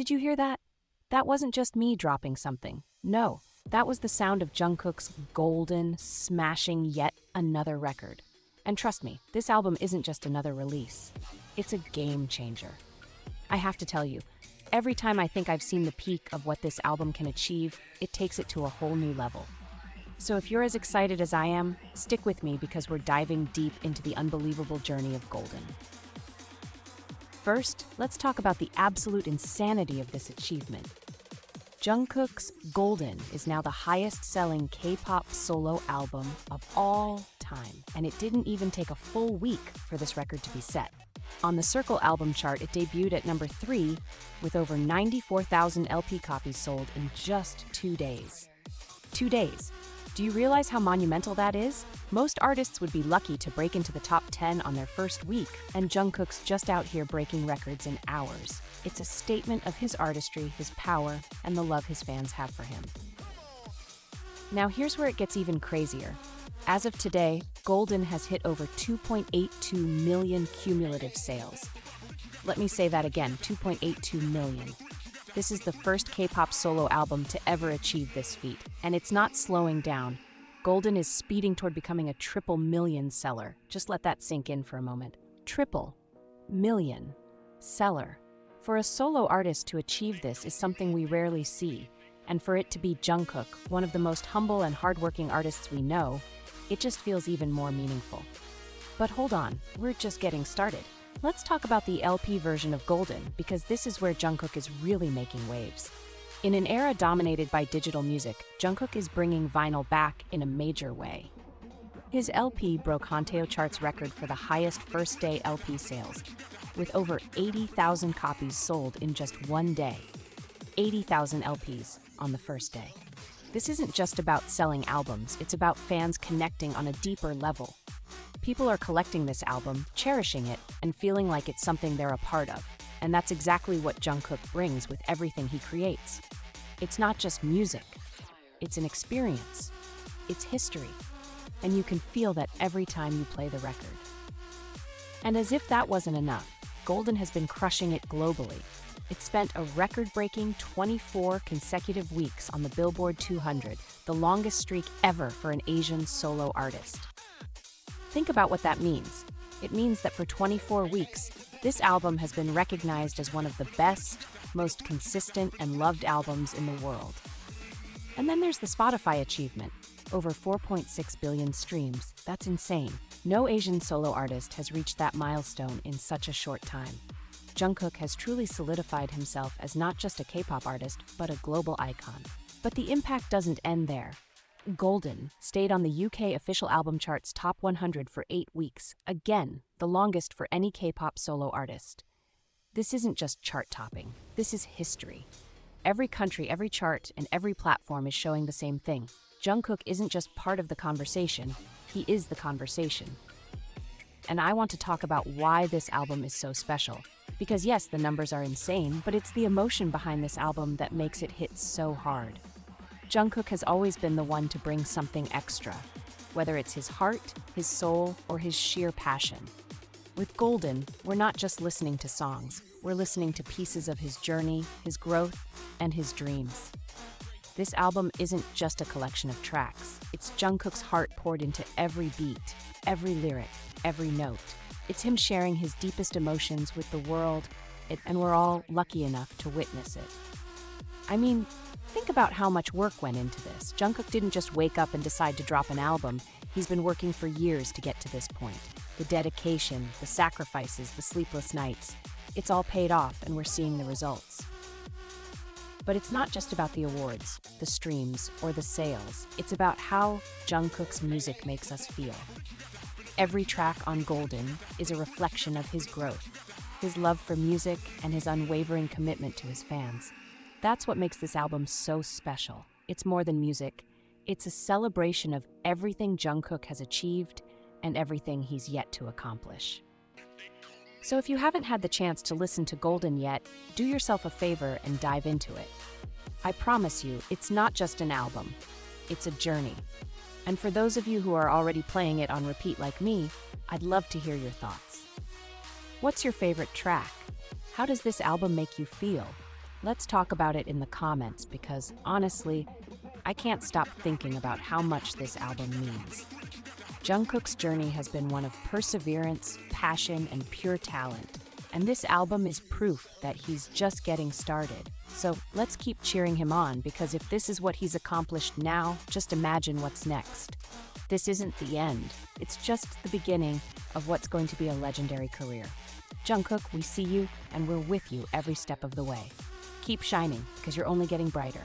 Did you hear that? That wasn't just me dropping something. No, that was the sound of Jungkook's Golden smashing yet another record. And trust me, this album isn't just another release. It's a game changer. I have to tell you, every time I think I've seen the peak of what this album can achieve, it takes it to a whole new level. So if you're as excited as I am, stick with me because we're diving deep into the unbelievable journey of Golden. First, let's talk about the absolute insanity of this achievement. Jungkook's Golden is now the highest-selling K-pop solo album of all time, and it didn't even take a full week for this record to be set. On the Circle album chart, it debuted at number 3 with over 94,000 LP copies sold in just 2 days. 2 days. Do you realize how monumental that is? Most artists would be lucky to break into the top 10 on their first week, and Jungkook's just out here breaking records in hours. It's a statement of his artistry, his power, and the love his fans have for him. Now here's where it gets even crazier. As of today, Golden has hit over 2.82 million cumulative sales. Let me say that again, 2.82 million. This is the first K-pop solo album to ever achieve this feat, and it's not slowing down. Golden is speeding toward becoming a triple million seller. Just let that sink in for a moment. Triple million seller. For a solo artist to achieve this is something we rarely see, and for it to be Jungkook, one of the most humble and hardworking artists we know, it just feels even more meaningful. But hold on, we're just getting started. Let's talk about the LP version of Golden, because this is where Jungkook is really making waves. In an era dominated by digital music, Jungkook is bringing vinyl back in a major way. His LP broke Hanteo Chart's record for the highest first-day LP sales, with over 80,000 copies sold in just one day. 80,000 LPs on the first day. This isn't just about selling albums, it's about fans connecting on a deeper level. People are collecting this album, cherishing it, and feeling like it's something they're a part of. And that's exactly what Jungkook brings with everything he creates. It's not just music. It's an experience. It's history. And you can feel that every time you play the record. And as if that wasn't enough, Golden has been crushing it globally. It spent a record-breaking 24 consecutive weeks on the Billboard 200, the longest streak ever for an Asian solo artist. Think about what that means. It means that for 24 weeks, this album has been recognized as one of the best, most consistent, and loved albums in the world. And then there's the Spotify achievement. Over 4.6 billion streams. That's insane. No Asian solo artist has reached that milestone in such a short time. Jungkook has truly solidified himself as not just a K-pop artist, but a global icon. But the impact doesn't end there. Golden stayed on the UK official album chart's top 100 for 8 weeks, again, the longest for any K-pop solo artist. This isn't just chart-topping, this is history. Every country, every chart, and every platform is showing the same thing. Jungkook isn't just part of the conversation, he is the conversation. And I want to talk about why this album is so special. Because yes, the numbers are insane, but it's the emotion behind this album that makes it hit so hard. Jungkook has always been the one to bring something extra, whether it's his heart, his soul, or his sheer passion. With Golden, we're not just listening to songs, we're listening to pieces of his journey, his growth, and his dreams. This album isn't just a collection of tracks, it's Jungkook's heart poured into every beat, every lyric, every note. It's him sharing his deepest emotions with the world, and we're all lucky enough to witness it. I mean, think about how much work went into this. Jungkook didn't just wake up and decide to drop an album. He's been working for years to get to this point. The dedication, the sacrifices, the sleepless nights. It's all paid off and we're seeing the results. But it's not just about the awards, the streams, or the sales. It's about how Jungkook's music makes us feel. Every track on Golden is a reflection of his growth, his love for music, and his unwavering commitment to his fans. That's what makes this album so special. It's more than music. It's a celebration of everything Jungkook has achieved and everything he's yet to accomplish. So if you haven't had the chance to listen to Golden yet, do yourself a favor and dive into it. I promise you, it's not just an album. It's a journey. And for those of you who are already playing it on repeat like me, I'd love to hear your thoughts. What's your favorite track? How does this album make you feel? Let's talk about it in the comments because, honestly, I can't stop thinking about how much this album means. Jungkook's journey has been one of perseverance, passion, and pure talent. And this album is proof that he's just getting started. So let's keep cheering him on because if this is what he's accomplished now, just imagine what's next. This isn't the end. It's just the beginning of what's going to be a legendary career. Jungkook, we see you and we're with you every step of the way. Keep shining because you're only getting brighter.